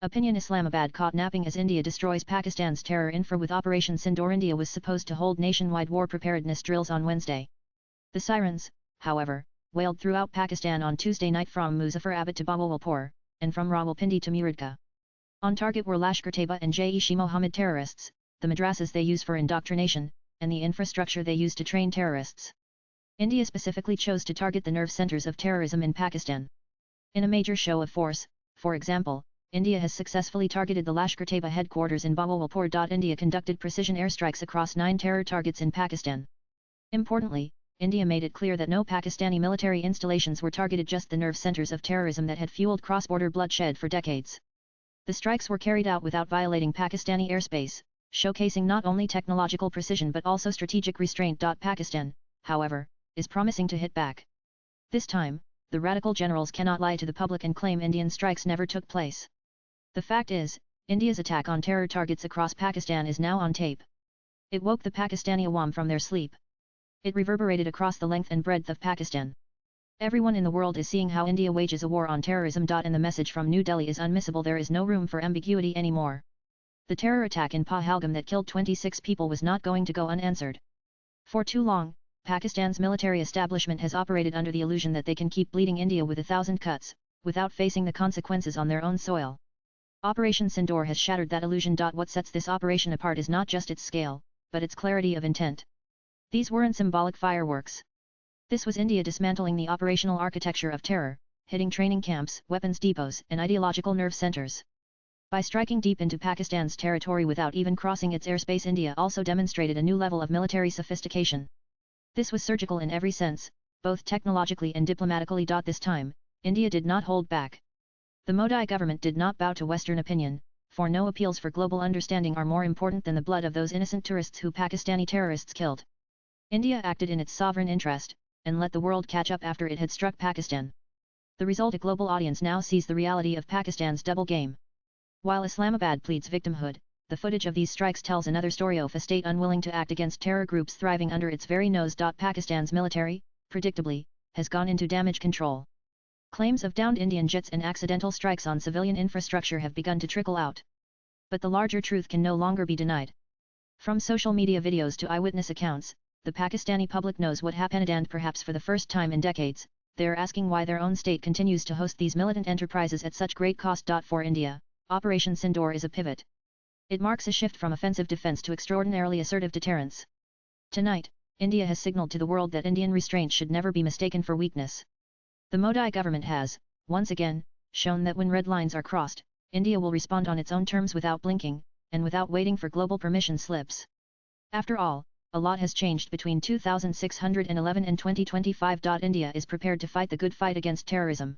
Opinion Islamabad caught napping as India destroys Pakistan's terror Infra with Operation Sindoor. India was supposed to hold nationwide war preparedness drills on Wednesday. The sirens, however, wailed throughout Pakistan on Tuesday night from Muzaffarabad to Bahawalpur, and from Rawalpindi to Muradka. On target were Lashkar-Taiba and Jaish-e-Mohammed terrorists, the madrasas they use for indoctrination, and the infrastructure they use to train terrorists. India specifically chose to target the nerve centers of terrorism in Pakistan. In a major show of force, for example, India has successfully targeted the Lashkar-Taiba headquarters in Bahawalpur. India conducted precision airstrikes across 9 terror targets in Pakistan. Importantly, India made it clear that no Pakistani military installations were targeted, just the nerve centers of terrorism that had fueled cross-border bloodshed for decades. The strikes were carried out without violating Pakistani airspace, showcasing not only technological precision but also strategic restraint. Pakistan, however, is promising to hit back. This time, the radical generals cannot lie to the public and claim Indian strikes never took place. The fact is, India's attack on terror targets across Pakistan is now on tape. It woke the Pakistani Awam from their sleep. It reverberated across the length and breadth of Pakistan. Everyone in the world is seeing how India wages a war on terrorism. And the message from New Delhi is unmissable. There is no room for ambiguity anymore. The terror attack in Pahalgam that killed 26 people was not going to go unanswered. For too long, Pakistan's military establishment has operated under the illusion that they can keep bleeding India with 1,000 cuts, without facing the consequences on their own soil. Operation Sindoor has shattered that illusion. What sets this operation apart is not just its scale, but its clarity of intent. These weren't symbolic fireworks. This was India dismantling the operational architecture of terror, hitting training camps, weapons depots, and ideological nerve centers. By striking deep into Pakistan's territory without even crossing its airspace, India also demonstrated a new level of military sophistication. This was surgical in every sense, both technologically and diplomatically. This time, India did not hold back. The Modi government did not bow to Western opinion, for no appeals for global understanding are more important than the blood of those innocent tourists who Pakistani terrorists killed. India acted in its sovereign interest, and let the world catch up after it had struck Pakistan. The result: a global audience now sees the reality of Pakistan's double game. While Islamabad pleads victimhood, the footage of these strikes tells another story of a state unwilling to act against terror groups thriving under its very nose. Pakistan's military, predictably, has gone into damage control. Claims of downed Indian jets and accidental strikes on civilian infrastructure have begun to trickle out. But the larger truth can no longer be denied. From social media videos to eyewitness accounts, the Pakistani public knows what happened, and perhaps for the first time in decades, they are asking why their own state continues to host these militant enterprises at such great cost. For India, Operation Sindoor is a pivot. It marks a shift from offensive defense to extraordinarily assertive deterrence. Tonight, India has signaled to the world that Indian restraint should never be mistaken for weakness. The Modi government has, once again, shown that when red lines are crossed, India will respond on its own terms without blinking, and without waiting for global permission slips. After all, a lot has changed between 2611 and 2025. India is prepared to fight the good fight against terrorism.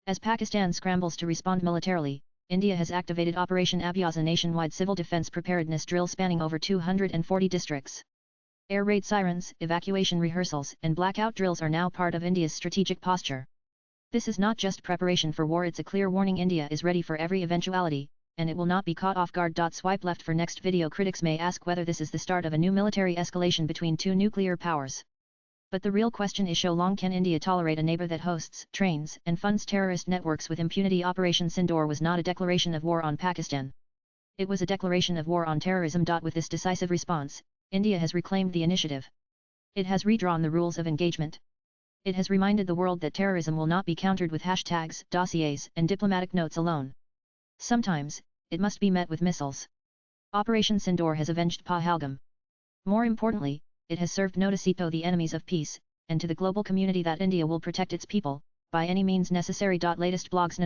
As Pakistan scrambles to respond militarily, India has activated Operation Abhyas, a nationwide civil defense preparedness drill spanning over 240 districts. Air raid sirens, evacuation rehearsals, and blackout drills are now part of India's strategic posture. This is not just preparation for war, it's a clear warning. India is ready for every eventuality, and it will not be caught off guard. Swipe left for next video. Critics may ask whether this is the start of a new military escalation between two nuclear powers. But the real question is, how long can India tolerate a neighbor that hosts, trains, and funds terrorist networks with impunity? Operation Sindoor was not a declaration of war on Pakistan. It was a declaration of war on terrorism. With this decisive response, India has reclaimed the initiative. It has redrawn the rules of engagement. It has reminded the world that terrorism will not be countered with hashtags, dossiers, and diplomatic notes alone. Sometimes, it must be met with missiles. Operation Sindoor has avenged Pahalgam. More importantly, it has served notice to the enemies of peace, and to the global community that India will protect its people, by any means necessary. Latest blogs.